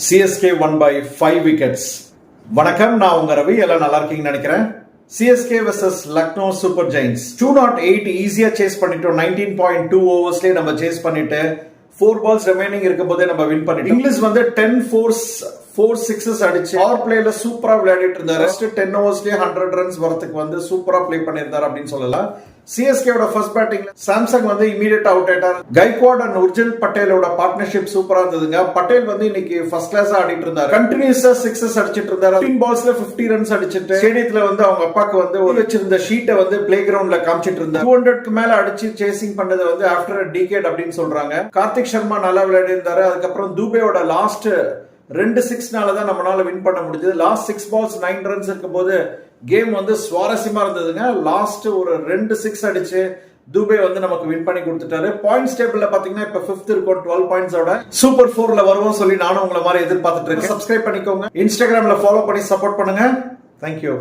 CSK won by 5 wickets. வணக்கம், நான் உங்க ரவி. எல்லாம் நல்லா இருக்கீங்கன்னு நினைக்கிறேன். CSK vs Lucknow Super Giants 208 ஈஸியா சேஸ் பண்ணிட்டோம். 19.2 ஓவர்ஸ்லயே நம்ம சேஸ் பண்ணிட்டு 4 balls remaining இருக்கும்போதே நம்ம வின் பண்ணிட்டோம். இங்கிலீஷ் வந்து 4 sixes அடிச்சு பவர் பிளேல சூப்பரா விளையாடிட்டு இருந்தாரு. ஃபர்ஸ்ட் 10 ஓவர்ஸ்லயே 100 runs வரதுக்கு வந்து சூப்பரா ப்ளே பண்ணிருந்தாரு அப்படின்னு சொல்லலாம். சிஎஸ்கே ஓட ஃபர்ஸ்ட் பேட்டிங்ல சாம்சங் வந்து இமிடியேட் அவுட் ஆயிட்டார். கைக்வாட் அண்ட் உர்ஜில் பட்டேலோட பார்ட்னர்ஷிப் சூப்பரா இருந்ததுங்க. பட்டேல் வந்து இன்னைக்கு ஃபர்ஸ்ட் கிளாஸ் ஆடிட்டு இருந்தாரு. கண்டினியூஸா சிக்ஸஸ் அடிச்சிட்டு இருந்தாரு. 15 balls-ல 50 runs அடிச்சிட்டு ஸ்டேடியத்துல வந்து அவங்க அப்பாக்கு வந்து ஒரு வச்சிருந்த ஷீட்டை வந்து பிளே கிரவுண்ட்ல காமிச்சிட்டு இருந்தாரு. 200க்கு மேல அடிச்சு சேசிங் பண்ணது வந்து ஆஃப்டர் டிகேட் அப்படின்னு சொல்றாங்க. கார்த்திக் சர்மா நல்லா விளையாடி இருந்தாரு. அதுக்கப்புறம் துபேயோட லாஸ்ட் 2 6-னால தான் நம்மளால வின் பண்ண முடிஞ்சது. லாஸ்ட் 6 balls 9 runs இருக்கும்போது கேம் வந்து சுவாரஸ்யமா இருந்ததுங்க. லாஸ்ட் ஒரு 2 6 அடிச்சு துபே வந்து நமக்கு வின் பண்ணி கொடுத்துட்டாரு. பாயிண்ட்ஸ் டேபிள்ல பாத்தீங்கன்னா இப்ப 5th இருக்கும் 12 பாயிண்ட்ஸோட. சூப்பர் 4ல வருவோம் சொல்லி நானும் உங்களை மாதிரி எதிர்பார்த்துட்டு இருக்கேன். சப்ஸ்கிரைப் பண்ணிக்கோங்க. இன்ஸ்டாகிராம்ல ஃபாலோ பண்ணி சப்போர்ட் பண்ணுங்க. தேங்க்யூ.